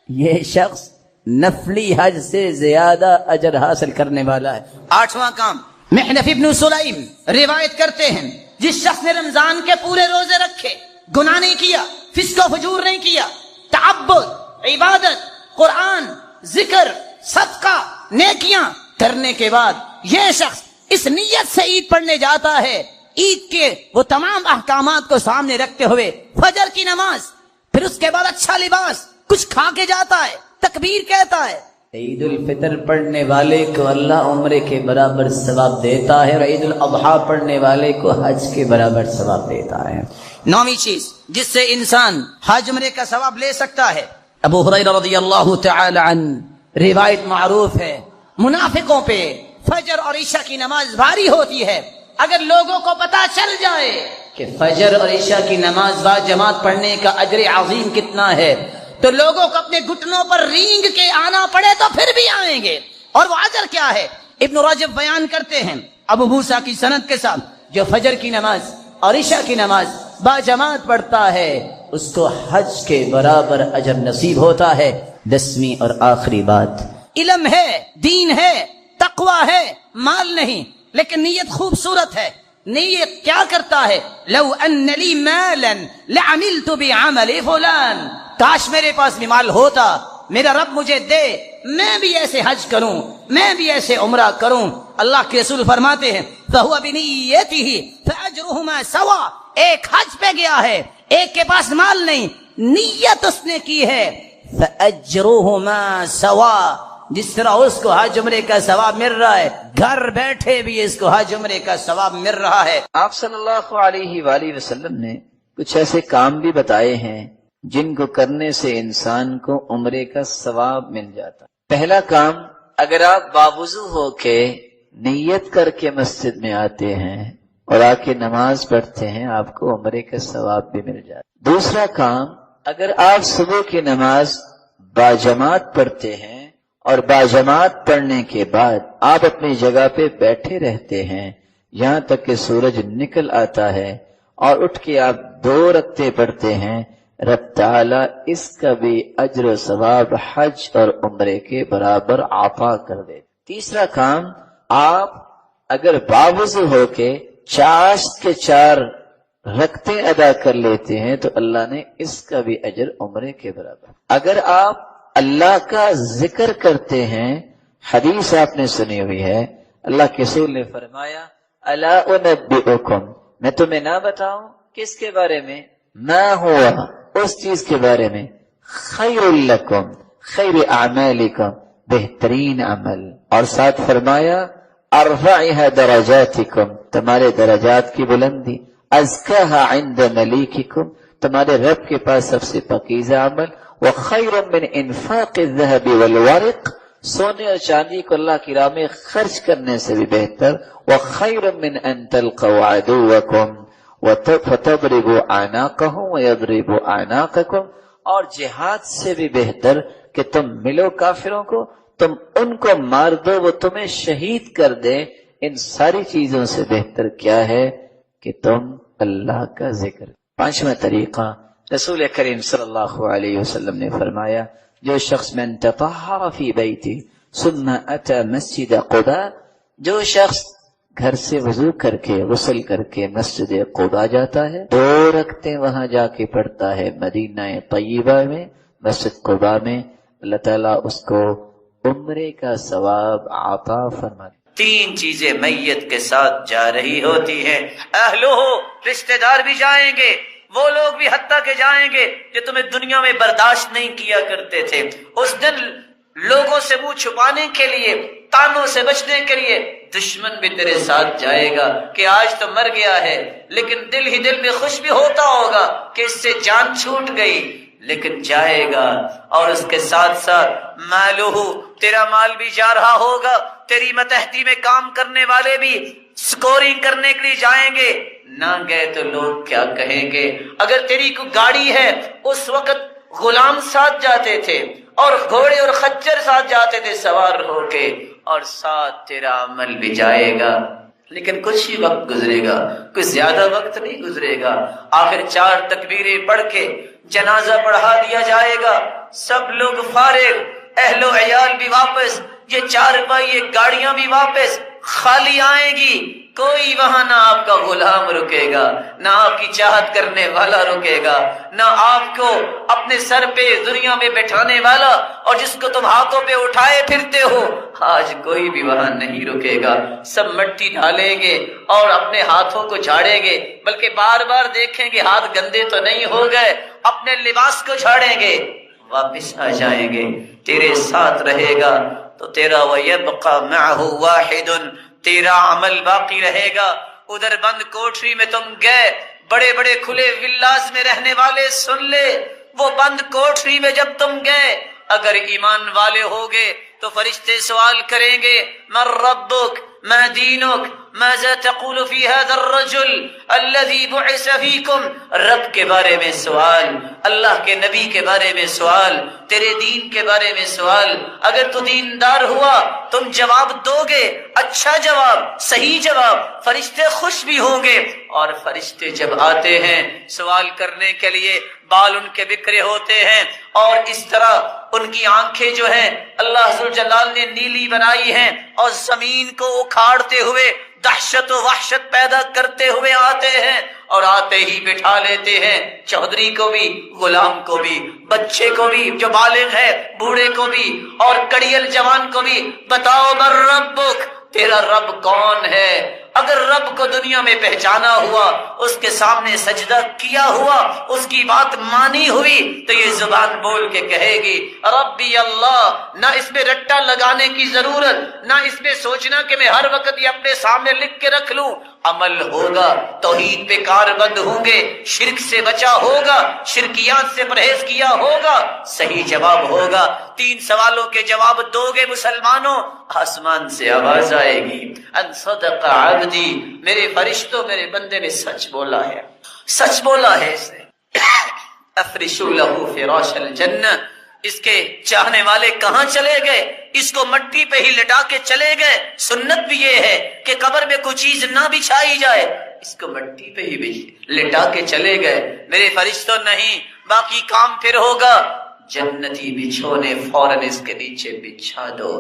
یہ شخص نفلی حج سے زیادہ اجر حاصل کرنے والا ہے۔ 8واں کام، محنف ابن سلیم روایت کرتے ہیں، جس شخص نے رمضان کے پورے روزے رکھے، گناہ نہیں کیا، فسق و فجور نہیں کیا، تعبد، عبادت، قرآن، ذکر، صدقہ، نیکیاں کرنے کے بعد یہ شخص اس نیت سے عید پڑھنے جاتا ہے، عید کے وہ تمام احکامات کو سامنے رکھتے ہوئے، فجر کی نماز، پھر اس کے بعد اچھا لباس، کچھ کھا کے جاتا ہے، تکبیر کہتا ہے۔ عید الفطر پڑھنے والے کو اللہ عمرے کے برابر ثواب دیتا ہے، اور عید الاضحیٰ پڑھنے والے کو حج کے برابر ثواب دیتا ہے۔ 9ویں چیز جس سے انسان حج عمرے کا ثواب لے سکتا ہے، ابو ہریرہ رضی اللہ تعالی عنہ روایت معروف ہے، منافقوں پہ فجر اور عشاء کی نماز بھاری ہوتی ہے، اگر لوگوں کو پتا چل جائے کہ فجر اور عشاء کی نماز با جماعت پڑھنے کا اجر عظیم کتنا ہے، تو لوگوں کو اپنے گھٹنوں پر رینگ کے آنا پڑے تو پھر بھی آئیں گے۔ اور وہ اجر کیا ہے؟ ابن رجب بیان کرتے ہیں ابو موسیٰ کی سند کے ساتھ، جو فجر کی نماز اور عشاء کی نماز با جماعت پڑھتا ہے اس کو حج کے برابر اجر نصیب ہوتا ہے۔ 10ویں اور آخری بات، علم ہے، دین ہے، تقوی ہے، مال نہیں، لیکن نیت خوبصورت ہے۔ نیت کیا کرتا ہے؟ لو ان لی مالا لعملت بعمل فلان، کاش میرے پاس بھی مال ہوتا، میرا رب مجھے دے، میں بھی ایسے حج کروں، میں بھی ایسے عمرہ کروں۔ اللہ کے رسول فرماتے ہیں فَهُوَ بِنِيَّتِهِ فَأَجْرُهُمَا سَوَاءٌ، ایک حج پہ گیا ہے، ایک کے پاس مال نہیں، نیت اس نے کی ہے، فَأَجْرُهُمَا سَوَاءٌ، جس طرح اس کو حج عمرے کا ثواب مل رہا ہے، گھر بیٹھے بھی اس کو حج عمرے کا ثواب مل رہا ہے۔ آپ صلی اللہ علیہ وآلہ وسلم نے کچھ ایسے کام بھی بتائے ہیں جن کو کرنے سے انسان کو عمرے کا ثواب مل جاتا۔ پہلا کام، اگر آپ باوضو ہو کے نیت کر کے مسجد میں آتے ہیں اور آ کے نماز پڑھتے ہیں، آپ کو عمرے کا ثواب بھی مل جاتا ہے۔ دوسرا کام، اگر آپ صبح کی نماز باجماعت پڑھتے ہیں اور باجماعت پڑھنے کے بعد آپ اپنی جگہ پہ بیٹھے رہتے ہیں یہاں تک کہ سورج نکل آتا ہے اور اٹھ کے آپ 2 رکعتیں پڑھتے ہیں، رب تعالی اس کا بھی اجر و ثواب حج اور عمرے کے برابر عطا کر دے۔ تیسرا کام، آپ اگر باوضو ہو کے چاشت کے 4 رکعتیں ادا کر لیتے ہیں تو اللہ نے اس کا بھی اجر عمرے کے برابر۔ اگر آپ اللہ کا ذکر کرتے ہیں، حدیث آپ نے سنی ہوئی ہے، اللہ کے رسول نے فرمایا الا انبئکم، میں تمہیں نہ بتاؤں کس کے بارے میں، ما ہوا، اس چیز کے بارے میں، خیر لکم، خیر اعمالکم، بہترین عمل، اور ساتھ فرمایا ارفعها درجاتکم، تمہارے درجات کی بلندی، ازکاها عند ملیککم، تمہارے رب کے پاس سب سے پاکیزہ عمل، وخیر من انفاق الذهب والورق، سونے اور چاندی کو اللہ کی راہ میں خرچ کرنے سے بھی بہتر، وخیر من ان تلقوا عدوکم فتضربوا اعناقهم ويضربوا اعناقكم، اور جہاد سے بھی بہتر کہ تم ملو کافروں کو، تم ان کو مار دو، وہ تمہیں شہید کر دے۔ ان ساری چیزوں سے بہتر کیا ہے کہ تم اللہ کا ذکر۔ 5واں طریقہ، رسول کریم صلی اللہ علیہ وسلم نے فرمایا جو شخص من تطہر فی بیتی ثم اتی مسجد قباء، جو شخص گھر سے وضو کر کے غسل کر کے مسجد قباء جاتا ہے، 2 رکعتیں وہاں جا کے پڑھتا ہے مدینہ طیبہ میں، مسجد قباء میں، اللہ تعالیٰ اس کو عمرے کا ثواب عطا فرماتے۔ 3 چیزیں میت کے ساتھ جا رہی ہوتی ہیں، اہلو، رشتہ دار بھی جائیں گے، وہ لوگ بھی حتیٰ کہ جائیں گے جو تمہیں دنیا میں برداشت نہیں کیا کرتے تھے، اس دن لوگوں سے منہ چھپانے کے لیے، تانوں سے بچنے کے لیے دشمن بھی تیرے ساتھ جائے گا کہ آج تو مر گیا ہے، لیکن دل ہی دل میں خوش بھی ہوتا ہوگا کہ اس سے جان چھوٹ گئی، لیکن جائے گا۔ اور اس کے ساتھ ساتھ مالہ، تیرا مال بھی جا رہا ہوگا، تیری متحدی میں کام کرنے والے بھی سکورنگ کرنے کے لیے جائیں گے، نہ گئے تو لوگ کیا کہیں گے۔ اگر تیری کوئی گاڑی ہے، اس وقت غلام ساتھ جاتے تھے اور گھوڑے اور خچر ساتھ جاتے تھے سوار ہو کے، اور ساتھ تیرا عمل بھی جائے گا، لیکن کچھ ہی وقت گزرے گا، کچھ زیادہ وقت نہیں گزرے گا، آخر 4 تکبیریں پڑھ کے جنازہ پڑھا دیا جائے گا، سب لوگ فارغ، اہل و عیال بھی واپس، یہ 4 پہیے گاڑیاں بھی واپس خالی آئیں گی، کوئی وہاں نہ آپ کا غلام رکے گا، نہ آپ کی چاہت کرنے والا رکے گا، نہ آپ کو اپنے سر پہ دنیا میں بٹھانے والا اور جس کو تم ہاتھوں پہ اٹھائے پھرتے ہو، آج کوئی بھی وہاں نہیں رکے گا، سب مٹی ڈالیں گے اور اپنے ہاتھوں کو جھاڑیں گے، بلکہ بار بار دیکھیں گے ہاتھ گندے تو نہیں ہو گئے، اپنے لباس کو جھاڑیں گے، واپس آ جائیں گے، تیرے ساتھ رہے گا تو تیرا وَيَبْقَى مَعَهُ وَاحِدٌ، تیرا عمل باقی رہے گا۔ ادھر بند کوٹری میں تم گئے، بڑے بڑے کھلے ولاز میں رہنے والے سن لے، وہ بند کوٹری میں جب تم گئے، اگر ایمان والے ہوگے تو فرشتے سوال کریں گے من ربک، ما دینک، ماذا تقول فی هذا الرجل الذي بعث فیکم، رب کے بارے میں سوال، اللہ کے نبی کے بارے میں سوال، تیرے دین کے بارے میں سوال۔ اگر تو دیندار ہوا تم جواب دو گے، اچھا جواب، صحیح جواب، فرشتے خوش بھی ہوں گے، اور فرشتے جب آتے ہیں سوال کرنے کے لیے بال ان کے بکھرے ہوتے ہیں، اور اس طرح ان کی آنکھیں جو ہیں اللہ ذوالجلال نے نیلی بنائی ہیں، اور زمین کو اکھاڑتے ہوئے دہشت و وحشت پیدا کرتے ہوئے آتے ہیں، اور آتے ہی بٹھا لیتے ہیں چودھری کو بھی، غلام کو بھی، بچے کو بھی جو بالغ ہے، بوڑھے کو بھی، اور کڑیل جوان کو بھی، بتاؤ من ربک، تیرا رب کون ہے؟ اگر رب کو دنیا میں پہچانا ہوا، اس کے سامنے سجدہ کیا ہوا، اس کی بات مانی ہوئی، تو یہ زبان بول کے کہے گی ربی اللہ، نہ اس میں رٹا لگانے کی ضرورت، نہ اس میں سوچنا کہ میں ہر وقت یہ اپنے سامنے لکھ کے رکھ لوں، عمل ہوگا، توحید پہ کاربند ہوں گے، شرک سے بچا ہوگا، شرکیات سے پرہیز کیا ہوگا، صحیح جواب ہوگا۔ 3 سوالوں کے جواب دو گے مسلمانوں، آسمان سے آواز آئے گی، ان صدق عبدی، میرے فرشتوں میرے بندے نے سچ بولا ہے، سچ بولا ہے اس نے۔ افرشوا لہ فراش الجنہ، اس کے چاہنے والے کہاں چلے گئے؟ اس کو مٹی پہ ہی لٹا کے چلے گئے۔ سنت بھی یہ ہے کہ قبر میں کوئی چیز نہ بچھائی جائے، اس کو مٹی پہ ہی لٹا کے چلے گئے۔ میرے فرشتوں نہیں، باقی کام پھر ہوگا۔ جنتی بچھونے فوراً اس کے نیچے بچھا دو۔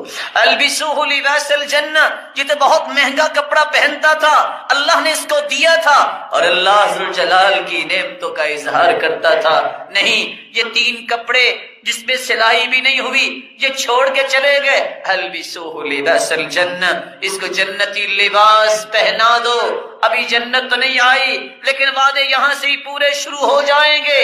البسوہ لباس الجنہ، یہ تو بہت مہنگا کپڑا پہنتا تھا، اللہ نے اس کو دیا تھا اور اللہ ذوالجلال کی نعمتوں کا اظہار کرتا تھا۔ نہیں، یہ 3 کپڑے جس میں سلائی بھی نہیں ہوئی یہ چھوڑ کے چلے گئے۔ البسوہ لباس الجنہ، اس کو جنتی لباس پہنا دو۔ ابھی جنت تو نہیں آئی لیکن وعدے یہاں سے ہی پورے شروع ہو جائیں گے،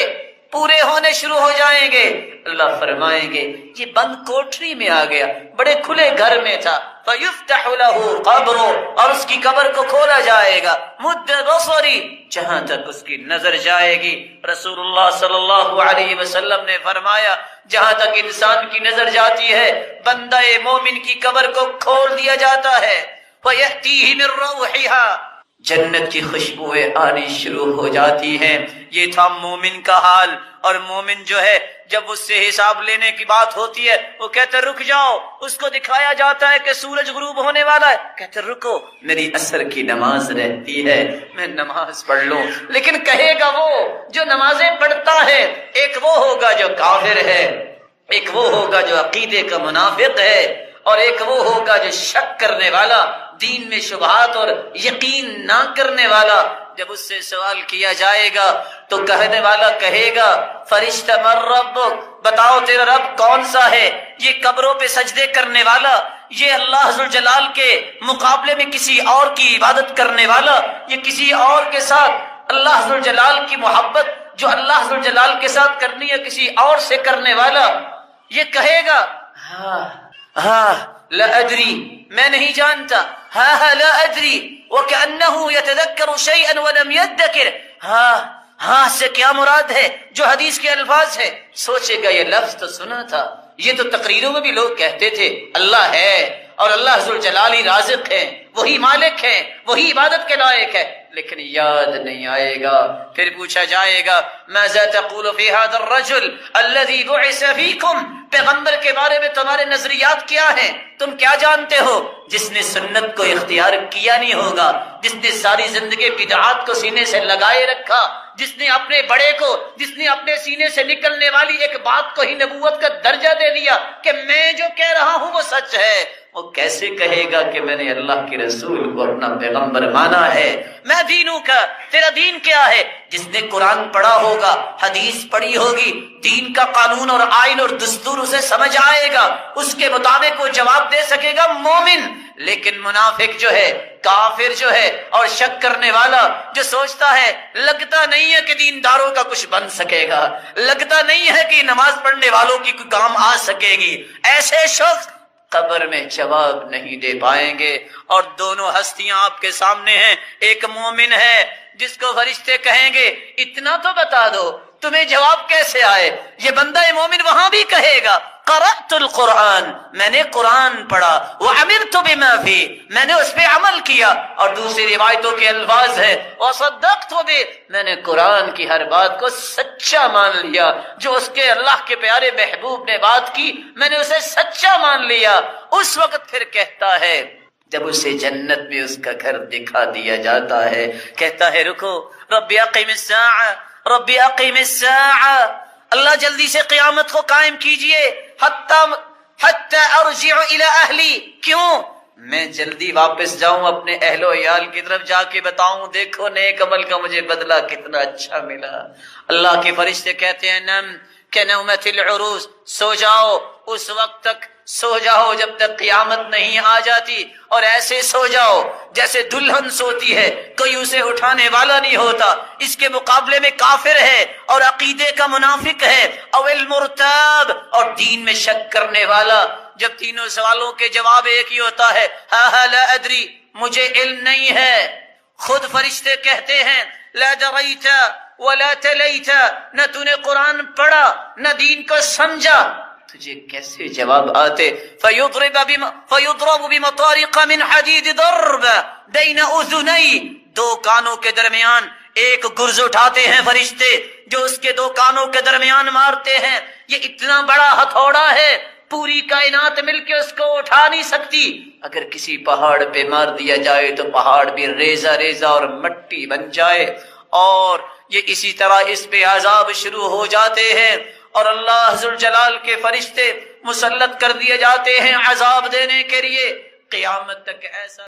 پورے ہونے شروع ہو جائیں گے۔ اللہ فرمائیں گے یہ بند کوٹری میں آ گیا، بڑے کھلے گھر میں تھا، فَيُفْتَحُ لَهُ قَبْرُ، اور اس کی قبر کو کھولا جائے گا، مد بصری، جہاں تک اس کی نظر جائے گی۔ رسول اللہ صلی اللہ علیہ وسلم نے فرمایا جہاں تک انسان کی نظر جاتی ہے بندہ مومن کی قبر کو کھول دیا جاتا ہے۔ وَيَأْتِيهِ مِن رَّوْحِهَا، جنت کی خوشبوئیں آنی شروع ہو جاتی ہیں۔ یہ تھا مومن کا حال۔ اور مومن جو ہے جب اس سے حساب لینے کی بات ہوتی ہے وہ کہتے رک جاؤ، اس کو دکھایا جاتا ہے کہ سورج غروب ہونے والا ہے، کہتے رکو میری عصر کی نماز رہتی ہے، میں نماز پڑھ لوں۔ لیکن کہے گا وہ جو نمازیں پڑھتا ہے، ایک وہ ہوگا جو کافر ہے، ایک وہ ہوگا جو عقیدے کا منافق ہے، اور ایک وہ ہوگا جو شک کرنے والا، دین میں شبہات اور یقین نہ کرنے والا۔ جب اس سے سوال کیا جائے گا تو کہنے والا کہے گا فرشتہ من ربک، بتاؤ تیرا رب کون سا ہے؟ یہ قبروں پہ سجدے کرنے والا، یہ اللہ ذوالجلال کے مقابلے میں کسی اور کی عبادت کرنے والا، یہ کسی اور کے ساتھ اللہ ذوالجلال کی محبت جو اللہ ذوالجلال کے ساتھ کرنی ہے کسی اور سے کرنے والا، یہ کہے گا ہاں لا ادری، میں نہیں جانتا، ہاں لا ادری، وَكَأَنَّهُ يَتَذَكَّرُ شَيْئًا وَلَمْ يَدَّكِرْ، ہاں سے کیا مراد ہے؟ جو حدیث کے الفاظ ہے، سوچے گا یہ لفظ تو سنا تھا، یہ تو تقریروں میں بھی لوگ کہتے تھے اللہ ہے اور اللہ ذوالجلال ہی رازق ہے، وہی مالک ہے، وہی عبادت کے لائق ہے، لیکن یاد نہیں آئے گا۔ پھر پوچھا جائے گا ماذا تقول فی هذا الرجل الذي بعث فیکم، پیغمبر کے بارے میں تمہارے نظریات کیا ہیں؟ تم کیا جانتے ہو؟ جس نے سنت کو اختیار کیا نہیں ہوگا، جس نے ساری زندگی بدعات کو سینے سے لگائے رکھا، جس نے اپنے بڑے کو، جس نے اپنے سینے سے نکلنے والی ایک بات کو ہی نبوت کا درجہ دے دیا کہ میں جو کہہ رہا ہوں وہ سچ ہے، وہ کیسے کہے گا کہ میں نے اللہ کے رسول کو اپنا پیغمبر مانا ہے؟ میں دینوں کا، تیرا دین کیا ہے؟ جس نے قرآن پڑھا ہوگا، حدیث پڑھی ہوگی، دین کا قانون اور آئین اور دستور اسے سمجھ آئے گا، اس کے مطابق وہ جواب دے سکے گا مومن۔ لیکن منافق جو ہے، کافر جو ہے اور شک کرنے والا جو سوچتا ہے لگتا نہیں ہے کہ دینداروں کا کچھ بن سکے گا، لگتا نہیں ہے کہ نماز پڑھنے والوں کی کوئی کام آ سکے گی، ایسے شخص قبر میں جواب نہیں دے پائیں گے۔ اور دونوں ہستیاں آپ کے سامنے ہیں، ایک مومن ہے جس کو فرشتے کہیں گے اتنا تو بتا دو، تمہیں جواب کیسے آئے؟ یہ بندہ مومن وہاں بھی کہے گا قرأت القرآن، میں نے قرآن پڑھا، وعملت بما فی، میں نے اس پہ عمل کیا، اور دوسری روایتوں کے الفاظ ہے وصدقت بہ، میں نے قرآن کی ہر بات کو سچا مان لیا، جو اس کے اللہ کے پیارے محبوب نے بات کی میں نے اسے سچا مان لیا۔ اس وقت پھر کہتا ہے جب اسے جنت میں اس کا گھر دکھا دیا جاتا ہے، کہتا ہے رکو رب اقم الساعہ، رب اقم الساعہ، اللہ جلدی سے قیامت کو قائم کیجئے، حتی ارجع الی اہلی، کیوں؟ میں جلدی واپس جاؤں اپنے اہل و عیال کی طرف، جا کے بتاؤں دیکھو نیک عمل کا مجھے بدلہ کتنا اچھا ملا۔ اللہ کے فرشتے کہتے ہیں نم کنومۃ العروس، سو جاؤ، اس وقت تک سو جاؤ جب تک قیامت نہیں آ جاتی، اور ایسے سو جاؤ جیسے دلہن سوتی ہے، کوئی اسے اٹھانے والا نہیں ہوتا، اس کے مقابلے میں کافر ہے اور عقیدے کا منافق ہے، او المرتاب، اور دین میں شک کرنے والا۔ جب تینوں سوالوں کے جواب ایک ہی ہوتا ہے ہاں لا ادری، مجھے علم نہیں ہے، خود فرشتے کہتے ہیں لا دریت ولا تلیت، نہ تو نے قرآن پڑھا نہ دین کو سمجھا، تجھے کیسے جواب آتے؟ فَيُضْرَبُ بِمَطَارِقَ مِنْ حَدِيدِ ضَرْبَ بَيْنَ أُذُنَيْ، دو کانوں کے درمیان ایک گرز اٹھاتے ہیں فرشتے جو اس کے دو کانوں کے درمیان مارتے ہیں. یہ اتنا بڑا ہتھوڑا ہے پوری کائنات مل کے اس کو اٹھا نہیں سکتی. اگر کسی پہاڑ پہ مار دیا جائے تو پہاڑ بھی ریزہ ریزہ اور مٹی بن جائے. اور یہ اسی طرح اس پہ عذاب شروع ہو جاتے ہیں اور اللہ ذوالجلال کے فرشتے مسلط کر دیے جاتے ہیں عذاب دینے کے لیے. قیامت تک ایسا